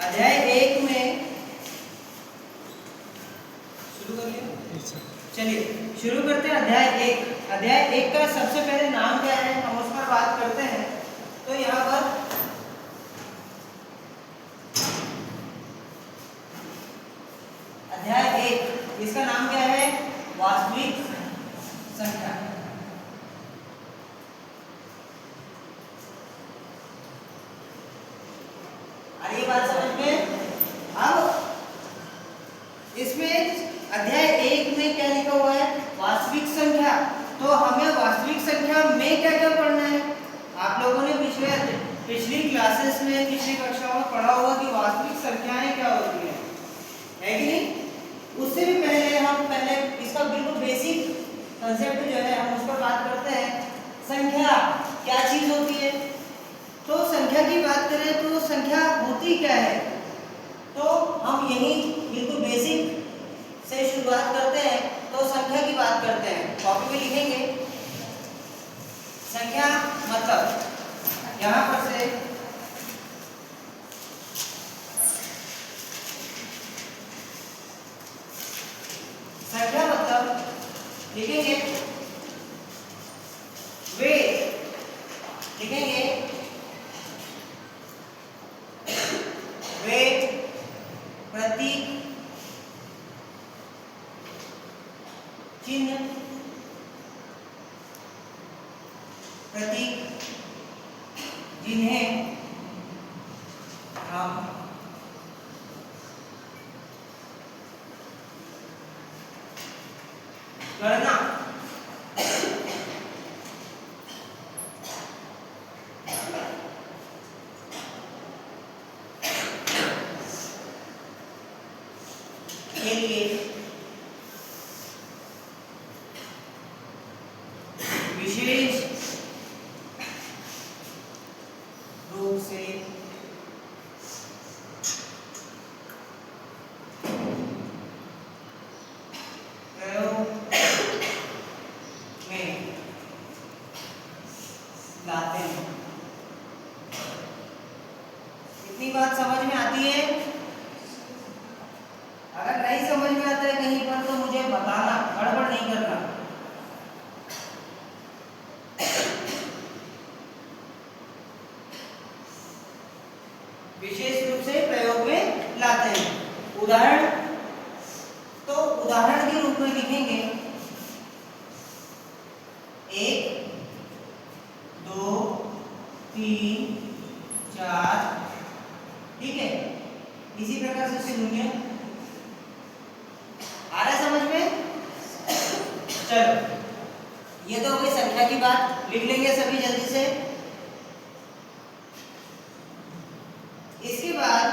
अध्याय 1 में शुरू कर लिया। चलिए शुरू करते हैं अध्याय 1। अध्याय 1 का सबसे पहले नाम क्या है हम उस पर बात करते हैं। तो यहाँ पर अध्याय 1 इसका नाम क्या है? वास्तविक संख्या। आ रही बात समझ में? अब इसमें अध्याय 1 में क्या लिखा हुआ है? वास्तविक संख्या। तो हमें वास्तविक संख्या में क्या क्या पढ़ना है? आप लोगों ने पिछली क्लासेस में पिछली कक्षाओं में पढ़ा होगा कि वास्तविक संख्याएं क्या होती है कि नहीं? उससे भी पहले हम इसका बिल्कुल बेसिक कंसेप्ट जो है हम उस पर बात करते हैं। संख्या क्या चीज होती है? तो संख्या की बात करें तो संख्या होती क्या है? तो हम यही बिल्कुल बेसिक से शुरुआत करते हैं। तो संख्या की बात करते हैं, कॉपी में लिखेंगे। संख्या मतलब यहाँ पर से संख्या मतलब लिखेंगे वे, लिखेंगे वे प्रतीक चिन्ह प्रतीक जिन्हें हम गणना के लिए विशेष रूप से प्रयोग में लाते हैं। इतनी बात समझ में आती है? अगर नहीं समझ में आता है कहीं पर तो मुझे बताना, गड़बड़ नहीं करना। विशेष रूप से प्रयोग में लाते हैं। उदाहरण, तो उदाहरण के रूप में लिखेंगे 1 2 3 4, ठीक है। इसी प्रकार से शून्य। आ रहा है समझ में? चलो ये तो हो गई संख्या की बात, लिख लेंगे सभी जल्दी से। इसके बाद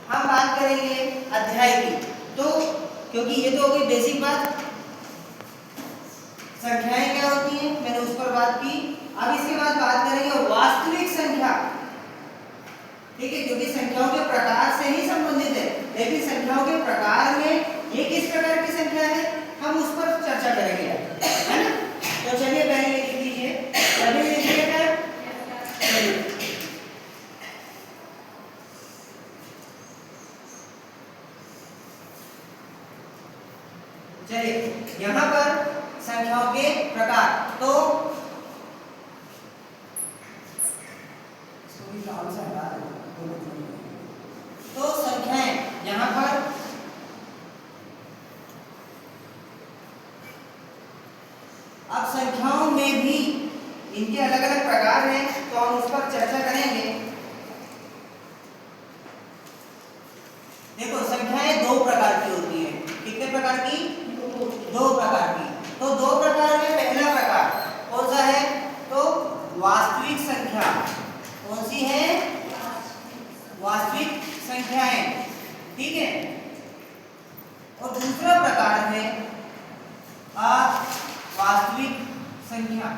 हम बात करेंगे अध्याय की। तो क्योंकि ये तो हो गई बेसिक बात, संख्याएं क्या होती हैं मैंने उस पर बात की। अब इसके बाद बात करेंगे वास्तविक संख्या, ठीक है, क्योंकि संख्याओं के प्रकार से ही संबंधित है। लेकिन संख्याओं के प्रकार में ये किस प्रकार की संख्या है हम उस पर चर्चा करेंगे, है ना? तो चलिए पहले लिख लीजिए, सभी लिखिएगा। चलिए यहाँ पर संख्याओं के प्रकार, तो संख्याएं यहाँ पर अब संख्याओं में भी इनके अलग अलग प्रकार हैं, तो हम उस पर चर्चा करेंगे। देखो संख्याएं दो प्रकार की होती है। कितने प्रकार की? दो प्रकार की। तो दो प्रकार में पहला प्रकार कौन सा है? तो वास्तविक संख्या। कौन सी है? वास्तविक संख्याएं, ठीक है। और दूसरा प्रकार है अवास्तविक संख्या।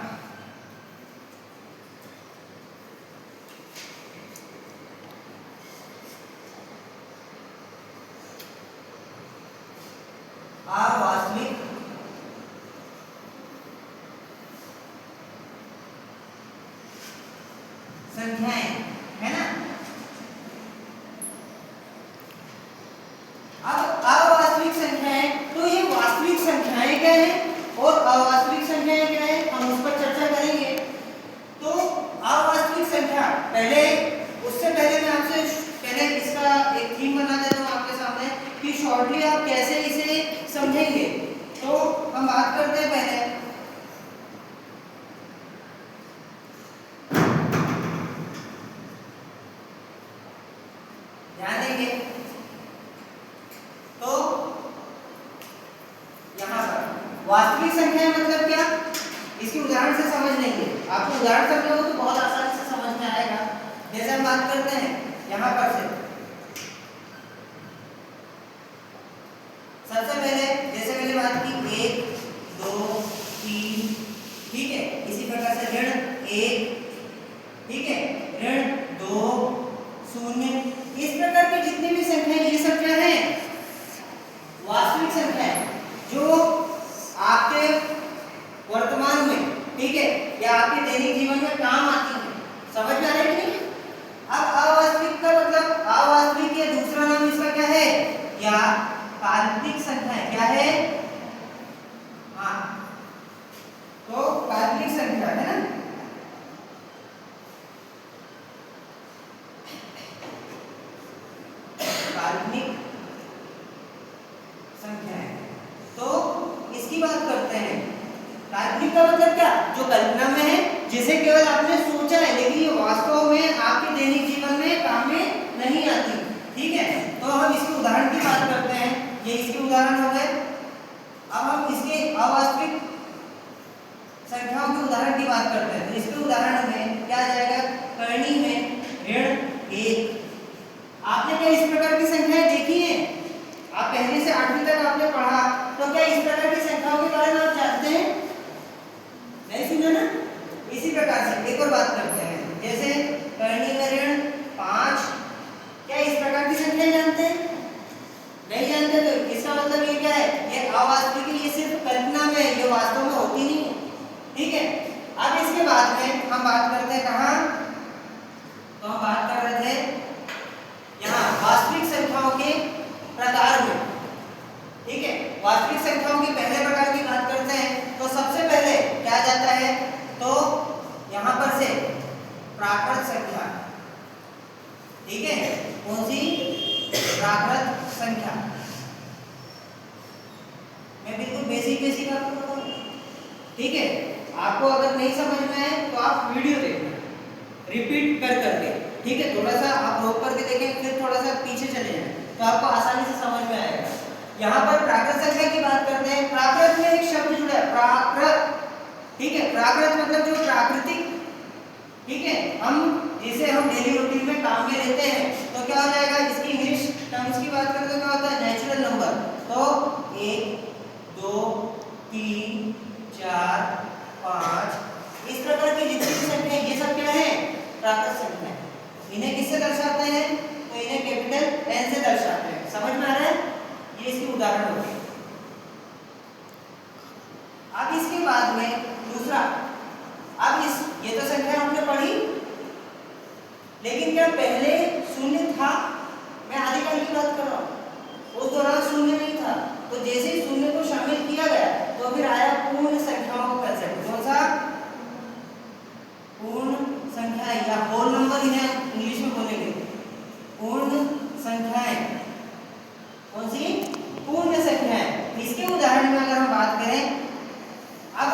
अवास्तविक संख्याएं, है ना? शॉर्टली आप कैसे इसे समझेंगे, तो हम बात करते हैं पहले ध्यान देंगे तो यहाँ पर वास्तविक संख्या मतलब क्या, इसकी उदाहरण से समझ लेंगे। आपको उदाहरण समझोगे तो बहुत आसानी से समझ में आएगा। जैसे हम बात करते हैं यहाँ पर से, सबसे पहले जैसे मैंने बात की 1 2 3, ठीक है। इसी प्रकार से ऋण 1, ठीक है, ऋण 2 0, इस प्रकार की जितनी भी संख्या ये सब क्या है वास्तविक संख्या है, जो आपके वर्तमान में, ठीक है, या आपके दैनिक जीवन में काम आती है। समझ में आ रहा है कि नहीं? अब अवास्तविक का मतलब, अवास्तविक या दूसरा नाम इसका क्या है, या काल्पनिक संख्या है। क्या है? हाँ, तो काल्पनिक संख्या है ना। काल्पनिक संख्या है, तो इसकी बात करते हैं। काल्पनिक का मतलब क्या, जो कल्पना में है, जिसे केवल आपने सोचा है, लेकिन ये वास्तव में आपके दैनिक जीवन में काम में नहीं आती, ठीक है। तो हम इसके उदाहरण की बात करते हैं, ये इसके उदाहरण हो गए। अब हम इसके अवास्तविक संख्याओं के उदाहरण की बात करते हैं। तो इसके उदाहरण में क्या आ जाएगा, करनी में ऋण 1। आपने क्या इस प्रकार की संख्याएं देखी हैं? आप पहले से 8वीं तक आपने पढ़ा, तो क्या इस प्रकार की संख्याओं के बारे में आप जानते हैं? नहीं सुना ना? इसी प्रकार से एक और बात करते हैं, जैसे करनी में ऋण 5, क्या इस प्रकार की संख्या जानते हैं? नहीं जानते, तो इसका मतलब ये क्या है, ये अवास्तविक है, ये सिर्फ कल्पना में है, ये वास्तव में होती नहीं है, ठीक है। अब इसके बाद में हम बात करते हैं कहाँ, तो हम बात कर रहे थे यहाँ वास्तविक संख्याओं के प्रकार में, ठीक है। वास्तविक संख्याओं के पहले प्रकार की बात करते हैं, तो सबसे पहले क्या जाता है, तो यहाँ पर से प्राकृत संख्या, ठीक है। कौन सी? प्राकृत संख्या। मैं बिल्कुल बेसिक आपको बताऊं, ठीक है। आपको अगर नहीं समझ में आए तो आप वीडियो देखना रिपीट कर करके, ठीक है। थोड़ा सा आप रोक करके देखें, फिर थोड़ा सा पीछे चले जाएं, तो आपको आसानी से समझ में आएगा। यहाँ पर प्राकृत संख्या की बात करते हैं। प्राकृत में एक शब्द जुड़ा है, प्राकृत, ठीक है। प्राकृत मतलब जो प्राकृतिक, ठीक है, हम जिसे हम डेली रूटीन में काम में लेते हैं, तो क्या हो जाएगा, इसकी इंग्लिश टर्म्स की बात करते हैं, क्या होता है, नेचुरल नंबर। तो 1 2 3 4 5, इस प्रकार की जितनी भी संख्या है, ये सब क्या है, प्राकृत संख्या है। इन्हें किससे दर्शाते हैं, तो इन्हें कैपिटल N से दर्शाते हैं। समझ में आ रहा है? ये इसके उदाहरण हो गए। अब इसके बाद में दूसरा, अब इस ये तो संख्या हमने पढ़ी, लेकिन क्या पहले शून्य था? मैं आदिकाल की बात कर रहा हूँ, उस दौरान शून्य नहीं था। तो जैसे ही शून्य को शामिल किया गया, तो फिर आया पूर्ण संख्याओं का कंसेप्ट। कौन सा? पूर्ण संख्या या होल नंबर, इन्हें इंग्लिश में बोलेंगे पूर्ण संख्याएं। कौन सी? पूर्ण संख्याएं। इसके उदाहरण में अगर हम बात करें, अब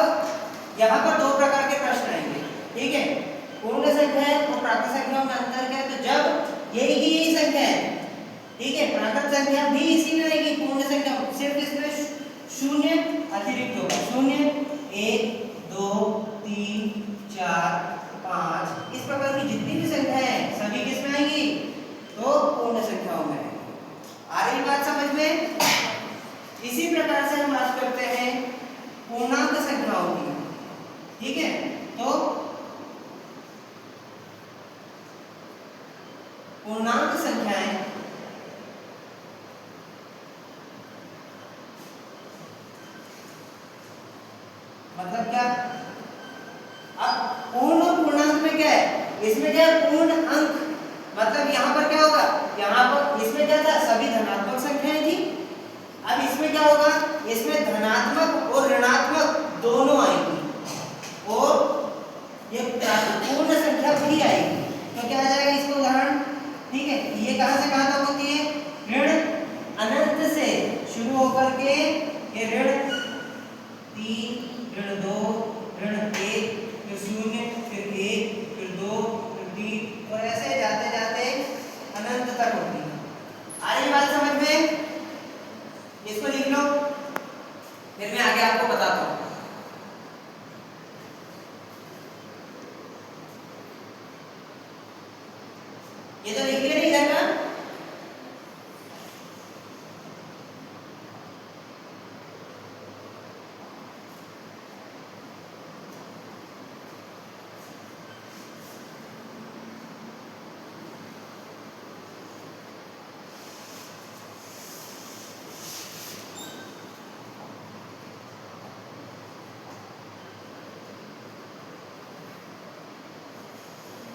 यहाँ पर दो प्रकार के प्रश्न आएंगे, ठीक है। पूर्ण संख्याएं और प्राकृत संख्याओं में अंतर क्या है, तो जब यही संख्या है, ठीक है, प्राकृत संख्या भी इसी में आएगी, पूर्ण संख्या सिर्फ इसमें शून्य अतिरिक्त होगा। 0 1 2 3 4 5, इस प्रकार की जितनी भी संख्याएं हैं, सभी किसमें आएंगी, तो पूर्ण संख्याओं में। आ रही बात समझ में? इसी प्रकार से हम बात करते हैं पूर्णांक संख्याओं की, ठीक है। तो पूर्णांक संख्याएं मतलब क्या? अब पूर्ण और पूर्णांक में क्या है, इसमें क्या है, पूर्ण अंक, मतलब यहाँ पर क्या होगा, यहाँ पर इसमें क्या था, सभी धनात्मक संख्याएं थी। अब इसमें क्या होगा, इसमें धनात्मक और ऋणात्मक दोनों आएंगी, और ये पूर्ण संख्या भी आएगी। तो क्या आ जाएगा इसका उदाहरण, ठीक है। ये कहां से कहां तक होती है, ऋण अनंत से शुरू होकर के ये ऋण 3, ऋण 2, ऋण 1, फिर 0, फिर 1, फिर 2, फिर 3 और ऐसे जाते जाते अनंत तक होती है। आ रही बात समझ में? इसको लिख लो, फिर मैं आगे आपको बताता हूँ। ये तो लिख लिया नहीं इधर का?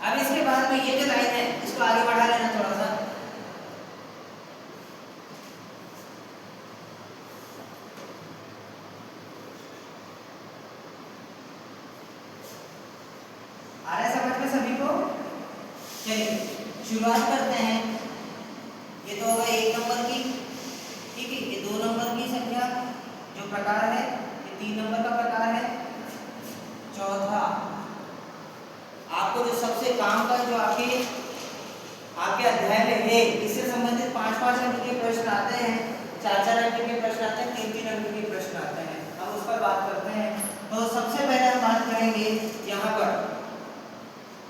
अब इसके बाद में ये जो लाइन है इसको आगे बढ़ा लेना थोड़ा सा। आ रहा है समझ में सभी को? चलिए शुरुआत करते हैं। ये तो होगा 1 नंबर की, ठीक है। ये 2 नंबर की संख्या जो प्रकार है, ये 3 नंबर का प्रकार है। चौथा आपको जो सबसे काम का जो आपके अध्याय में है, इससे संबंधित 5-5 अंक के प्रश्न आते हैं, 4-4 अंक के प्रश्न आते हैं, 3-3 अंक के प्रश्न आते हैं। हम उस पर बात करते हैं। तो सबसे पहले हम बात करेंगे यहाँ पर,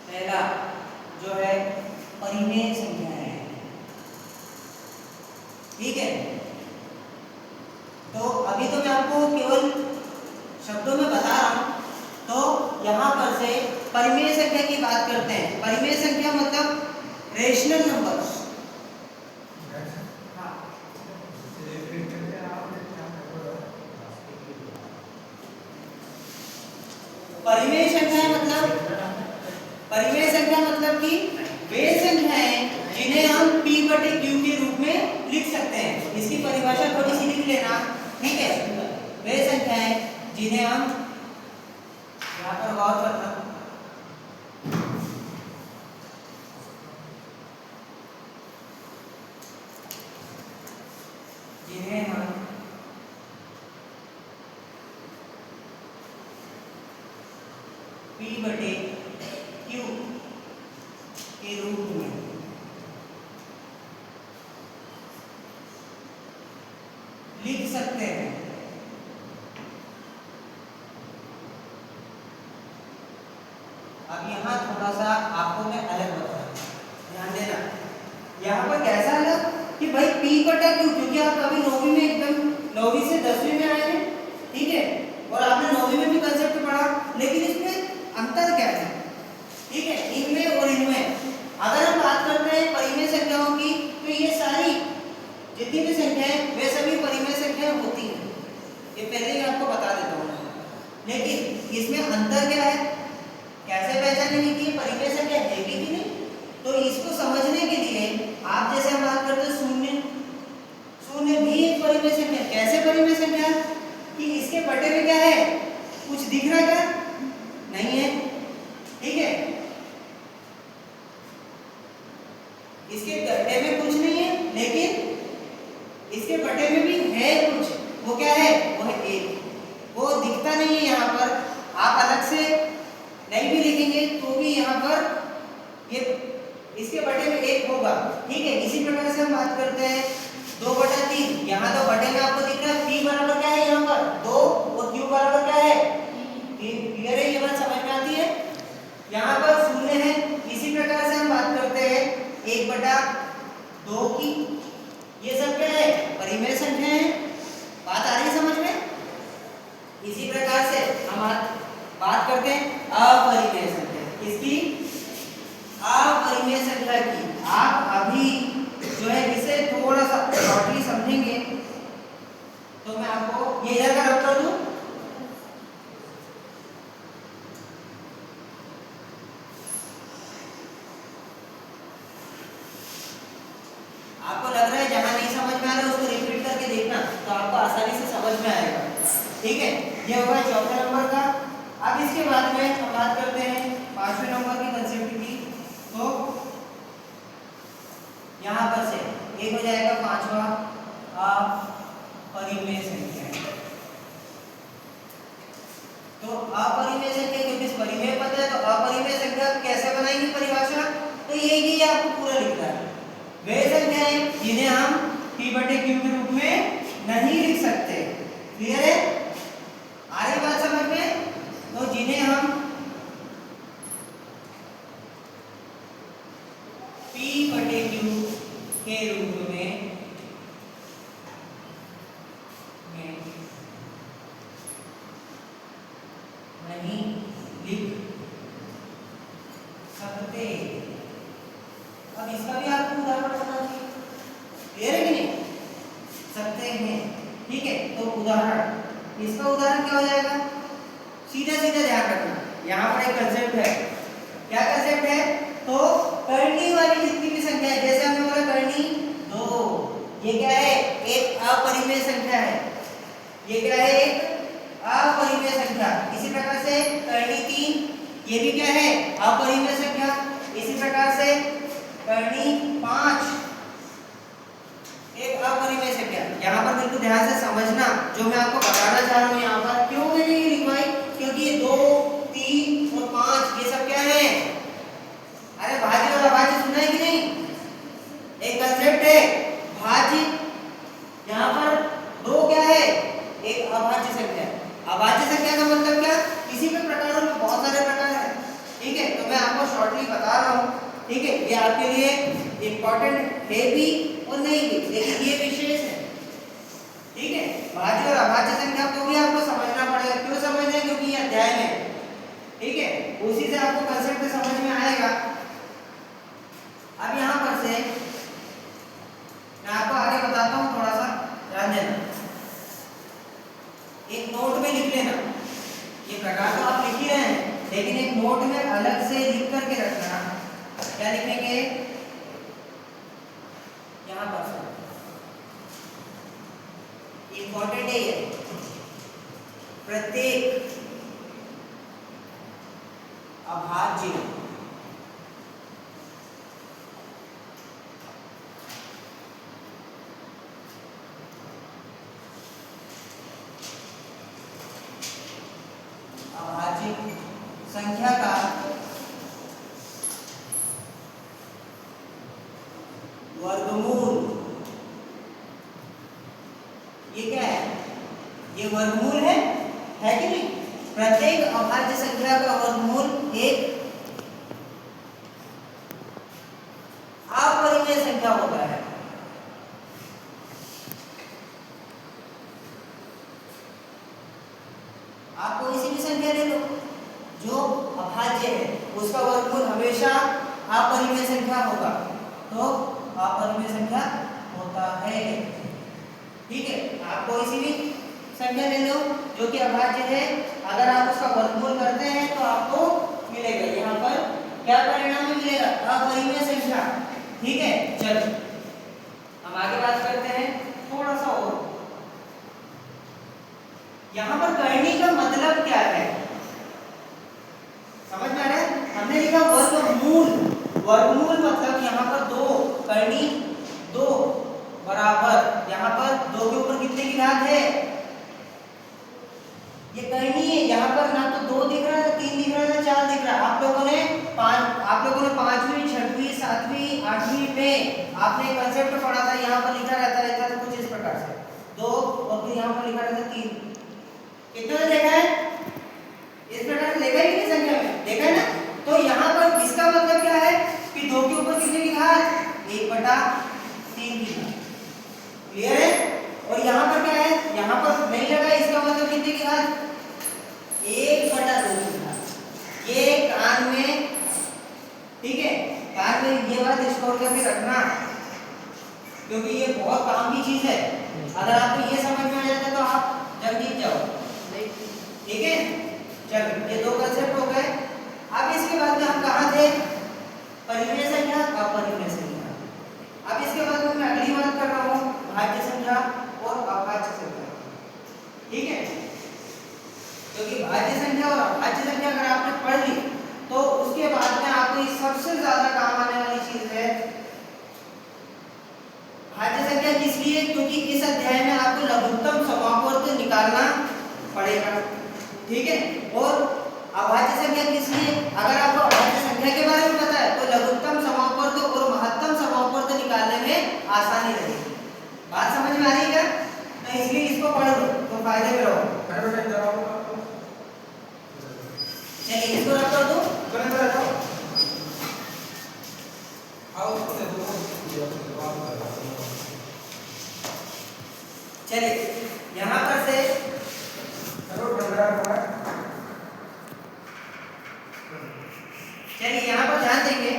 पहला जो है परिमेय संख्या है, ठीक है। तो अभी तो मैं आपको केवल शब्दों में बता रहा हूँ। तो यहाँ पर से परिमेय संख्या की बात करते हैं। परिमेय संख्या मतलब रेशनल नंबर्स। हाँ, परिमेय संख्या मतलब कि वे संख्याएं जिन्हें हम p बटे q के रूप में लिख सकते हैं। इसकी परिभाषा थोड़ी सी लिख लेना, ठीक है। वे संख्याएं जिन्हें हम, यहाँ पर गौर करना, जिन्हें हम p बटे q के रूप में लिख सकते हैं। अब यहाँ थोड़ा सा आपको मैं अलग बताऊँ, ध्यान देना। यहाँ पर कैसा अलग कि भाई p बटा q, क्योंकि आप कभी 9वीं में एकदम 9वीं से 10वीं में आए हैं, ठीक है, और आपने 9वीं में भी कंसेप्ट पढ़ा, लेकिन इसमें अंतर क्या है, ठीक है, इनमें और इनमें। अगर हम बात करते हैं परिमेय संख्याओं की, तो ये सारी जितनी भी संख्याएं वे सभी परिमेय संख्याएं होती हैं, ये पहले ही आपको बता देता हूँ। लेकिन इसमें अंतर क्या है, कैसे पहचानेंगे कि परिमेय संख्या है कि नहीं? तो इसको समझने के लिए आप जैसे हम बात करते हैं शून्य भी एक परिमेय संख्या। कैसे परिमेय संख्या? कि इसके बटे में क्या है, कुछ दिख रहा है क्या? नहीं है, ठीक है। इसके गड्ढे में कुछ नहीं है, लेकिन इसके बटे में भी है कुछ। वो क्या है? वो है 1। वो दिखता नहीं है यहाँ पर, आप अलग से नहीं भी लिखेंगे तो भी यहाँ पर ये इसके बटे में 1 होगा, ठीक है। इसी प्रकार से हम बात करते हैं 2/3। यहाँ तो बटे में आपको दिख रहा है p बराबर क्या है, यहाँ पर 2 और q बराबर क्या है 3। क्लियर है? ये बात समझ में आती है? यहाँ पर 0 है। इसी प्रकार से हम बात करते हैं 1/2 की। ये सब क्या है? परिमेय संख्या है। बात आ रही है समझ में? इसी प्रकार से हम बात करते हैं अपरिमेय संख्या। किसकी? अपरिमेय संख्या की। आप अभी जो है इसे थोड़ा सा शॉर्टली समझेंगे तो मैं आपको ये इधर का रख कर दूं। आपको लग रहा है जहां नहीं समझ में आ रहा है उसको रिपीट करके देखना, तो आपको आसानी से समझ में आएगा, ठीक है। ये होगा चौथे नंबर का। अब इसके बाद में हम बात करते हैं 5वें नंबर की कंसेप्ट की। तो यहाँ पर से एक हो जाएगा 5वां अपरिमेय संख्या। तो अपरिमेय संख्या क्योंकि परिमेय पद है, तो अपरिमेय संख्या कैसे बनाएंगे परिभाषा? तो ये आपको पूरा लिखना है। वे संख्याएं जिन्हें हम p/q के रूप में नहीं लिख सकते। क्लियर है? आ रही बात समझ में? तो जिन्हें हम p/q के रूप में नहीं लिख सकते। अब इसका भी आपको उदाहरण बताना चाहिए। क्लियर है कि नहीं? सकते हैं, ठीक है। तो उदाहरण, इसका उदाहरण क्या हो जाएगा? सीधा सीधा ध्यान रखना, यहाँ पर एक कंसेप्ट है। क्या कंसेप्ट है? तो करनी वाली जितनी भी संख्या है, जैसे हमने बोला करनी 2, ये क्या है? एक अपरिमेय संख्या है। ये क्या है? एक अपरिमेय संख्या। इसी प्रकार से करनी 3, ये भी क्या है? अपरिमेय संख्या। इसी प्रकार से करनी 5 एक अपरिमेय संख्या। यहाँ पर बिल्कुल ध्यान से समझना जो मैं आपको बताना चाह रहा हूँ। यहाँ पर क्यों मैंने ये लिखवाई? क्योंकि ये 2, 3 और 5 ये सब क्या है? अरे भाज्य और अभाज्य सुना है कि नहीं? एक कंसेप्ट है भाज्य। यहाँ पर 2 क्या है? एक अभाज्य संख्या। अभाज्य संख्या का मतलब क्या? किसी भी प्रकारों में बहुत सारे प्रकार हैं, ठीक है। तो मैं आपको शॉर्टली बता रहा हूँ, ठीक है। ये आपके लिए इम्पोर्टेंट है भी और नहीं भी, लेकिन ये विशेष है, ठीक है। भाज्य और अभाज्य संख्या को भी आपको समझना पड़ेगा। क्यों समझना है? क्योंकि ये अध्याय में है, ठीक है। उसी से आपको कंसेप्ट समझ में आएगा। अब यहाँ पर से मैं आपको आगे बताता हूँ, थोड़ा सा ध्यान देना। एक नोट में लिख लेना, ये प्रकार तो आप लिख ही रहे हैं, लेकिन एक नोट में अलग से लिख करके रखना। क्या लिखेंगे? यहाँ पर इंपॉर्टेंट है ये, प्रत्येक अभाज्य संख्या का वर्गमूल, ये क्या है? ये वर्गमूल है कि नहीं? प्रत्येक अभाज्य संख्या का वर्गमूल एक अपरिमेय संख्या होता है। आप कोई सी भी संख्या ले लो जो अभाज्य है, उसका वर्गमूल हमेशा अपरिमेय संख्या होगा। तो अपरिमेय संख्या होता है, ठीक है। आप कोई सी भी संख्या ले लो जो कि अभाज्य है, अगर आप उसका वर्गमूल करते हैं तो आपको मिलेगा यहाँ पर क्या परिणाम मिलेगा? अपरिमेय संख्या, ठीक है। चलो हम आगे बात करते हैं थोड़ा सा और। यहाँ पर करनी का मतलब क्या है? समझ में आ रहा है? हमने लिखा वर्गमूल। वर्गमूल मतलब यहाँ पर 2 करनी 2 बराबर, यहाँ पर 2 के ऊपर कितने की घात है? ये करनी है। यहाँ पर ना तो 2 दिख रहा है, ना 3 दिख रहा है, ना 4 दिख रहा है। आप लोगों ने 5वीं, 6वीं, 7वीं, 8वीं में आपने एक कंसेप्ट पढ़ा था। यहाँ पर लिखा रहता था कुछ इस प्रकार से 2 और फिर यहाँ पर लिखा रहता 3। कितना देखा है? इस प्रकार से देखा ही नहीं संख्या में, देखा है ना? तो यहाँ पर इसका मतलब क्या है कि 2 के ऊपर कितने की घात? 1/3 की घात। क्लियर है? और यहाँ पर क्या है? यहाँ पर नहीं लगा, इसका मतलब कितने की घात? 1/2 की घात। ये कान में, ठीक है, कान में ये बात स्टोर करके रखना, क्योंकि ये बहुत काम की चीज है। अगर आपको ये समझ में आ जाता है तो आप जल्दी जाओ, ठीक है। चलो ये 2 कंसेप्ट हो गए। अब इसके बाद में हम कहाँ थे? परिमेय संख्या, अपरिमेय संख्या। अब इसके बाद में मैं अगली बात कर रहा हूँ भाज्य संख्या और अभाज्य संख्या, ठीक है। क्योंकि भाज्य संख्या और अभाज्य संख्या अगर आपने पढ़ ली तो उसके बाद में आपको सबसे ज्यादा काम आने वाली चीज है भाज्य संख्या किस लिए? क्योंकि इस अध्याय में आपको लघुत्तम समापवर्त निकालना पड़ेगा, ठीक है। और अभाज्य संख्या किस लिए? अगर आपको अभाज्य संख्या के बारे में पता है तो लघुत्तम समापवर्त और महत्तम समापवर्त निकालने में आसानी रहेगी। बात समझ में आ रही है क्या? तो इसलिए इसको पढ़ लो तो फायदे में रहो। चलिए इसको रख कर दो। चलिए यहाँ पर से चलिए यहाँ पर ध्यान देंगे,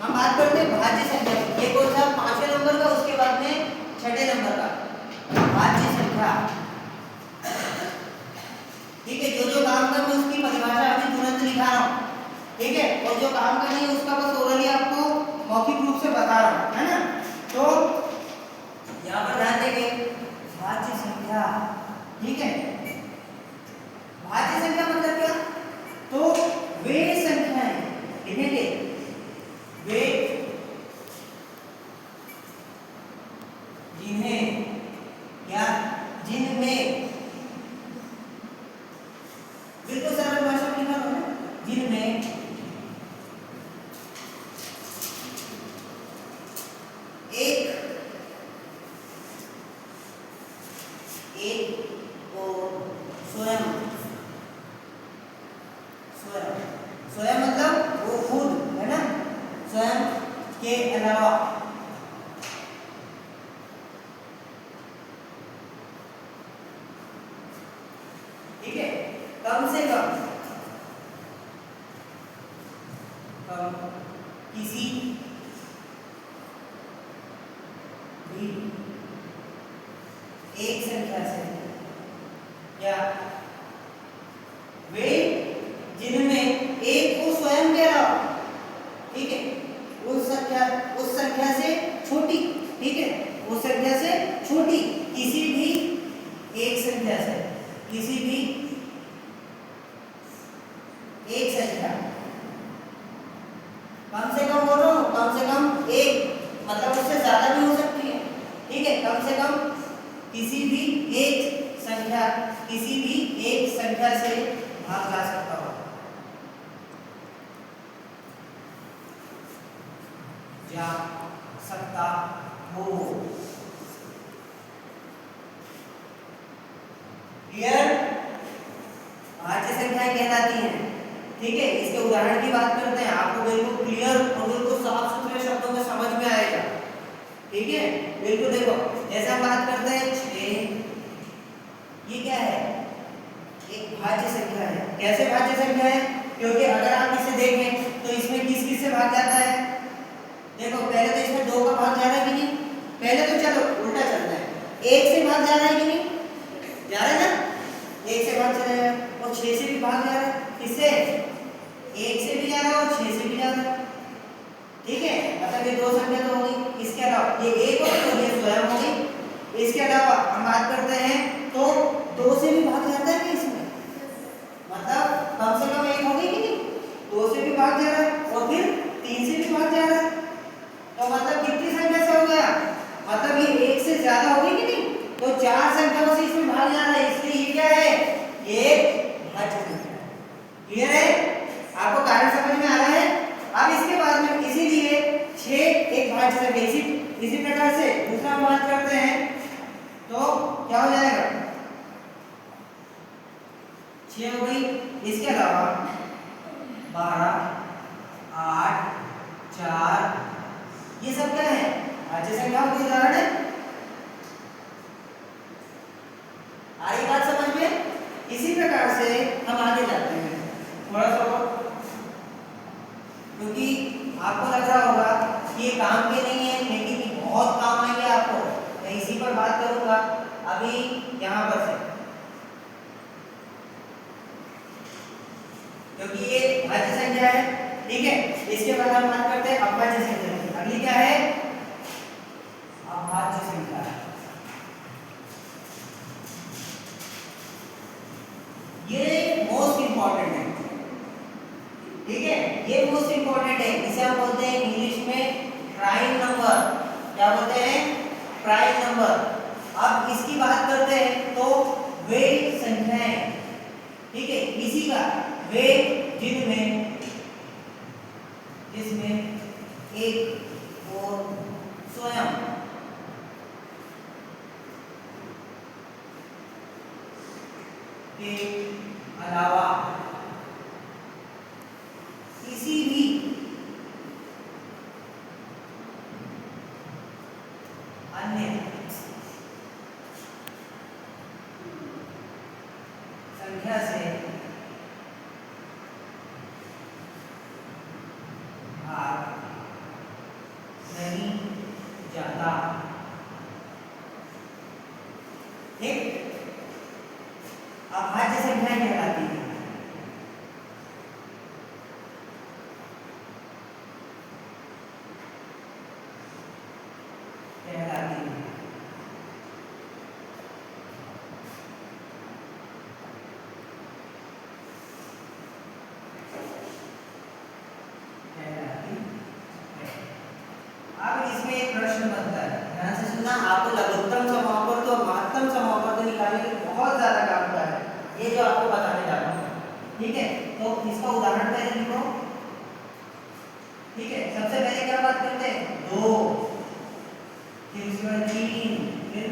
हम बात करते हैं भाज्य संख्या। ये कौन सा? 5वें नंबर का, उसके बाद में 6ठे नंबर का भाज्य संख्या, ठीक है। जो जो काम का मैं उसकी परिभाषा अभी तुरंत लिखा रहा हूँ, ठीक है। और जो काम का नहीं उसका बस ओरली आपको मौखिक रूप से बता रहा हूँ, है ना। तो यहाँ पर ध्यान देंगे भाज्य संख्या, ठीक है। भाज्य संख्या मतलब क्या? तो वे संख्याएं लिखेंगे, वे जिन्हें या जिनमें, बिल्कुल सरल भाषा में लिखा है, जिनमें एक और स्वयं स्वयं मतलब वो खुद, है ना, स्वयं के अलावा ठीक है, कम से कम किसी भी एक संख्या से, या वे जिनमें एक को स्वयं के अलावा, ठीक है, उस संख्या से छोटी, ठीक है, उस संख्या से छोटी किसी भी एक संख्या से, किसी भी एक संख्या, कम से कम बोलो, कम से कम एक, मतलब उससे ज्यादा भी हो सकती है, ठीक है। कम से कम किसी भी एक संख्या, किसी भी एक संख्या से भाग जा सकता हो, जा सकता हो। क्लियर? भाज्य संख्याएं कहलाती हैं, ठीक है। इसके उदाहरण की बात करते हैं, आपको बिल्कुल क्लियर और बिल्कुल साफ सुथरे शब्दों में समझ में आएगा, ठीक है। बिल्कुल देखो, जैसे हम बात करते हैं 6, ये क्या है? एक भाज्य संख्या है। कैसे भाज्य संख्या है? क्योंकि अगर आप इसे देखें तो इसमें किस किस से भाग जाता है? देखो पहले तो इसमें 2 का भाग जा रहा है कि नहीं? पहले तो चलो उल्टा चलता है, 1 से भाग जा रहा है कि नहीं? जा रहा है ना, 1 से भाग चला जाएगा, और 6 से भी भाग जा रहा है। किससे? 1 से भी जा रहा है और 6 से भी जा रहा है, ठीक है। मतलब ये 2 संख्या तो होगी। इसके अलावा ये 1 और ये स्वयं होगी। इसके अलावा हम बात करते हैं तो 2 से भी भाग जाता है कि इसमें, मतलब कम से कम 1 होगी कि नहीं? 2 से भी भाग जा रहा है और फिर 3 से भी भाग जा रहा है, तो मतलब कितनी संख्या से हो गया? मतलब ये 1 से ज्यादा होगी कि नहीं? तो 4 संख्याओं से इसमें भाग जा रहा है, इसलिए ये क्या है? ये भाज्य संख्या है। क्लियर है? आपको कारण समझ में आ रहा है? अब इसके बाद में इसीलिए 6 एक भाज्य संख्या, इसी प्रकार से दूसरा हम बात करते हैं तो क्या हो जाएगा? 6 हो गई। इसके अलावा 12, 8, 4, ये सब क्या है? भाज्य संख्याओं के उदाहरण है। आ रही बात समझ में? इसी प्रकार से हम आगे जाते हैं थोड़ा सा, क्योंकि आपको लग रहा होगा कि ये काम के नहीं है, लेकिन ये बहुत काम आएंगे आपको। मैं इसी पर बात करूंगा अभी यहाँ पर से, क्योंकि ये भाज्य संख्या है, ठीक है। इसके बाद हम बात करते हैं अभाज्य संख्या की। अगली क्या है? अभाज्य संख्या। ये मोस्ट इंपॉर्टेंट है, ठीक है। ये मोस्ट इंपॉर्टेंट है, इसे हम बोलते हैं इंग्लिश में प्राइम नंबर। क्या बोलते हैं? Prime number. अब इसकी बात करते हैं तो वे संख्याएं, ठीक है, इसी का वे जिसमें एक और स्वयं के अलावा किसी भी अन्य संख्या से भाग नहीं जाता। ठीक, अभाज्य संख्या कहलाती है। अब इसमें एक प्रश्न बनता है, ध्यान से सुनना। आपको लघुत्तम समापवर्त और महत्तम समापवर्त निकालने के बहुत ज्यादा काम का है, ये जो आपको बताने जा रहा हूँ, ठीक है। तो इसका उदाहरण पहले लिखो, ठीक है। सबसे पहले क्या बात करते हैं, 2, फिर उसके बाद 3, फिर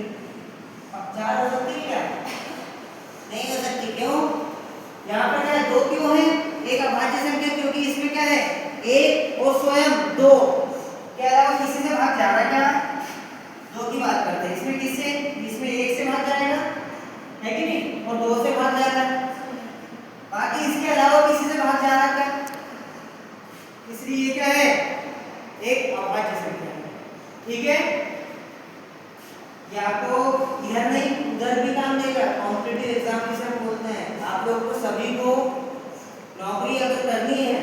4 हो सकती है क्या? नहीं हो सकती। क्यों? यहाँ पर क्या है, 2 क्यों है? एक अभाज्य संख्या, क्योंकि इसमें क्या है, 1 और स्वयं 2 के अलावा किसी से भाग जा रहा है क्या? 2 की बात करते हैं। इसमें किससे? इसमें 1 से भाग जाएगा, है कि नहीं, और 2 से भाग जाएगा। बाकी इसके अलावा किसी से भाग जा रहा है क्या? इसलिए ये क्या है, एक अभाज्य संख्या है, ठीक है। ये आपको इधर नहीं उधर भी काम देगा। कॉम्पिटिटिव एग्जाम जिसे हम बोलते हैं, आप लोग को सभी को नौकरी अगर करनी है,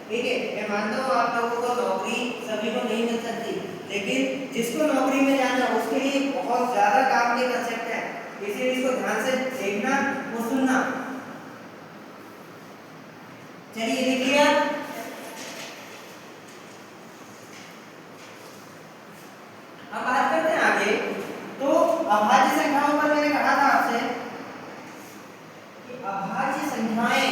ठीक है, मैं मानता हूँ आप लोगों को नौकरी सभी को नहीं मिल सकती, लेकिन जिसको नौकरी में जाना है उसके लिए बहुत ज्यादा काम के कंसेप्ट है, इसलिए इसको ध्यान से देखना और सुनना। चलिए देखिए, अब बात करते हैं आगे। तो अभाज्य संख्याओं पर मैंने कहा था आपसे कि अभाज्य संख्याएं,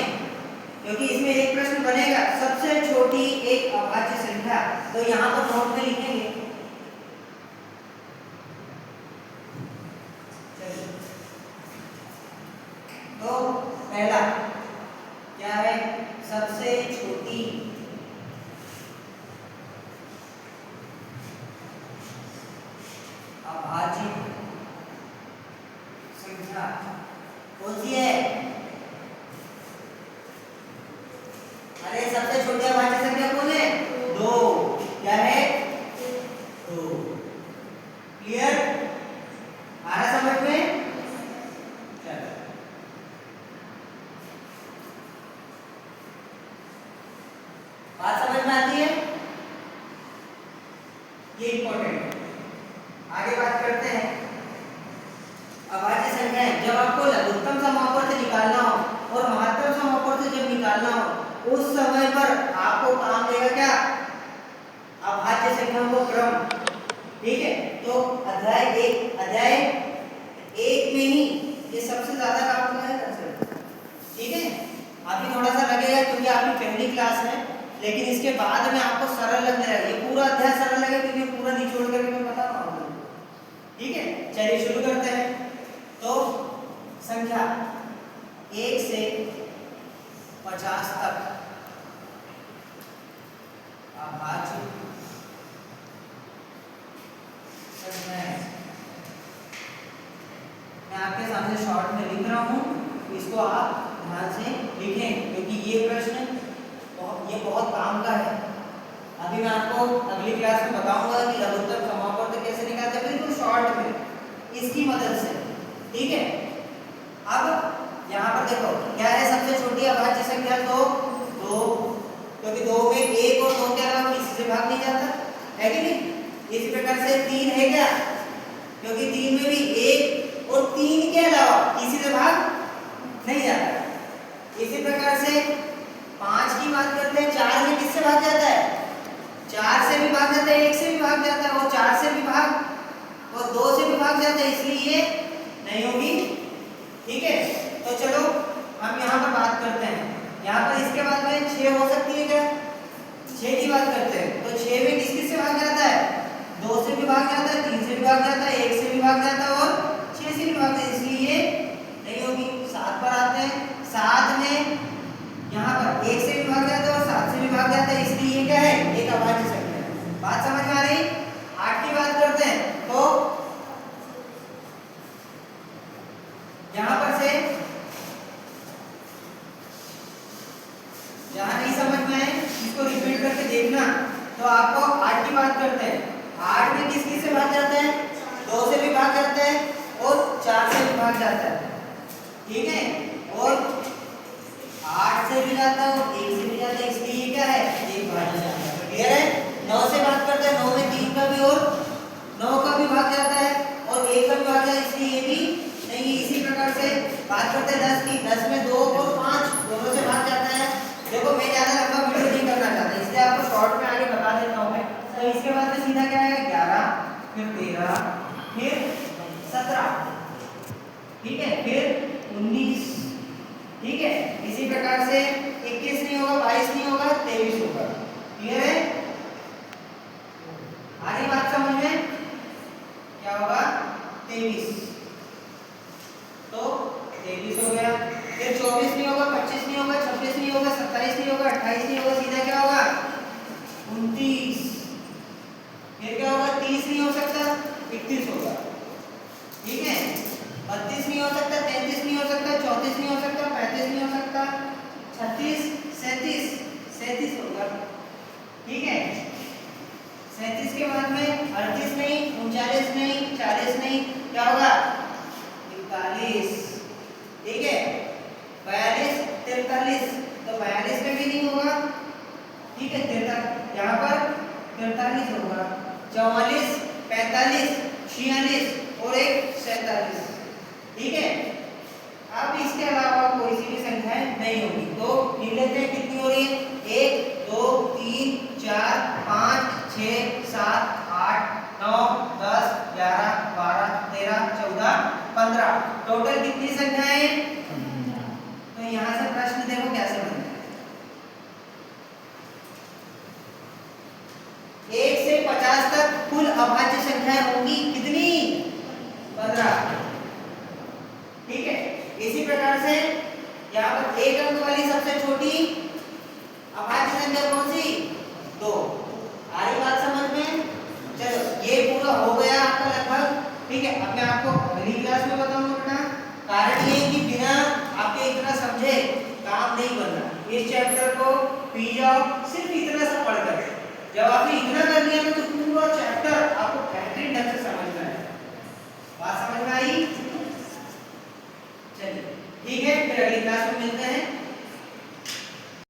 क्योंकि इसमें एक प्रश्न बनेगा, सबसे छोटी एक अभाज्य संख्या, तो यहां पर नोट में लिखेंगे। तो पहला क्या है, सबसे छोटी अभाज्य संख्या कौन सी है? अरे सबसे छोटी अभाज्य संख्या कौन है? 2। क्या है? 2। क्लियर? आ रहा समझ में? चलो, बात समझ में आती है? ये इंपॉर्टेंट है। आगे बात करते हैं अभाज्य संख्याएं। जब आपको लघुत्तम समापवर्त निकालना हो और महत्तम समापवर्त जब निकालना हो, उस समय पर आपको काम देगा क्या, अभाज्य संख्याओं को क्रम, ठीक है। तो अध्याय 1 में ही ये सबसे ज्यादा काम का है कंसेप्ट, ठीक है। अभी थोड़ा सा लगेगा क्योंकि आपकी पहली क्लास है, लेकिन इसके बाद में आपको सरल लगने लगेगा। ये पूरा अध्याय सरल लगेगा क्योंकि पूरा निचोड़ करके मैं बता रहा हूँ, ठीक है। चलिए शुरू करते हैं। तो संख्या 1 से 50 तक अभाज्य संख्याएं, मैं आपके सामने शॉर्ट में लिख रहा हूँ, इसको आप ध्यान से लिखें क्योंकि ये प्रश्न बहुत काम का है। अभी मैं आपको अगली क्लास में बताऊंगा कि लघुत्तम समापवर्त कैसे निकालते हैं, बिल्कुल शॉर्ट में इसकी मदद से, ठीक है। अब यहाँ पर देखो क्या है, सबसे छोटी अभाज्य संख्या तो 2, क्योंकि 2 में 1 और 2 के अलावा किसी से भाग नहीं जाता, है कि नहीं। इसी प्रकार से 3 है क्या, क्योंकि 3 में भी 1 और 3 के अलावा किसी से भाग नहीं जाता। इसी प्रकार से 5 की बात करते हैं, 4 में किससे भाग जाता है, 4 से भी भाग जाता है, 1 से भी भाग जाता है, और 4 से भी भाग, और 2 भाग जाता है इसलिए ये नहीं होगी। ठीक है, तो चलो हम यहाँ पर बात करते हैं। यहाँ पर इसके बाद में 6 हो सकती है क्या? 6 की बात करते हैं तो 6 में किस किस से भाग जाता है? 2 से भी भाग जाता है, 3 से भी भाग जाता है, 1 से भी भाग जाता है और 6 से भी भाग जाता है, इसलिए ये नहीं होगी। 7 पर आते हैं। 7 में यहाँ पर 1 से भी भाग जाता है और 7 से भी भाग जाता है, इसलिए ये क्या है? एक अभाज्य संख्या है। बात समझ में आ रही? 8 की बात करते हैं तो यहाँ पर से जहाँ नहीं समझ में आए इसको रिपीट करके देखना। तो आपको 8 की बात करते हैं। 8 में किस किस से भाग जाते हैं? 2 से भी भाग जाते हैं और 4 से भी भाग जाता है। ठीक है, और 8 से भी जाता है और 1 से भी जाता है, इसलिए ये क्या है? एक भाज्य संख्या है। क्लियर है? 9 से बात करते हैं। 9 में 3 का भी और 9 का भी भाग जाता है और 1 का भी भाग जाता है, इसलिए ये भी नहीं। इसी प्रकार से बात करते हैं 10 की। 10 में 2 और 5 दोनों से भाग जाता है। देखो मैं ज्यादा लंबा वीडियो नहीं करना चाहता, इसलिए आपको शॉर्ट में आगे बता देता हूँ मैं। तो इसके बाद में सीधा क्या आएगा? 11, फिर 13, फिर 17, ठीक है, फिर 19, ठीक है। इसी प्रकार से 21 नहीं होगा, 22 नहीं होगा, 23 होगा। क्लियर है? आ रही बात समझ में? क्या होगा? 23, तो 23 हो गया। फिर 24 नहीं होगा, 25 नहीं होगा, 26 नहीं होगा, 27 नहीं होगा, 28 नहीं होगा, सीधा क्या होगा? 29। फिर क्या होगा? 30 नहीं हो सकता, 31 होगा। ठीक है, 32 नहीं हो सकता, 33 नहीं हो सकता, 34 नहीं हो सकता, 35 नहीं हो सकता, 36, 37 होगा। ठीक है, 37 के बाद में 38 नहीं, 39 नहीं, 40 नहीं, क्या होगा? 41। ठीक है, 42, 43, तो 42 में भी नहीं होगा। ठीक है, 43 यहाँ पर 43 होगा। 44, 45, 46 और एक 47। ठीक है, अब इसके अलावा कोई सी भी संख्याएं नहीं होगी। तो लिख लेते हैं कितनी हो रही है? 1, 2, 3, 4, 5, 6, 7, 8, 9, 10, 11, 12, 13, 14, 15। टोटल कितनी संख्याएं हैं? तो यहाँ से प्रश्न देखो कैसे बनता है। 1 से 50 तक कुल अभाज्य संख्याएं होंगी कितनी? 15। ठीक है, इसी प्रकार से यहाँ पर 1 अंक वाली सबसे छोटी अभाज्य संख्या कौन सी? 2। आ रही बात समझ में? चलो ये पूरा हो गया आपका लगभग। ठीक है, अब मैं आपको अगली क्लास में बताऊंगा बेटा। कारण ये कि बिना आपके इतना समझे काम नहीं बनना। इस चैप्टर को पी जाओ सिर्फ इतना सा पढ़कर। जब आपने इतना कर लिया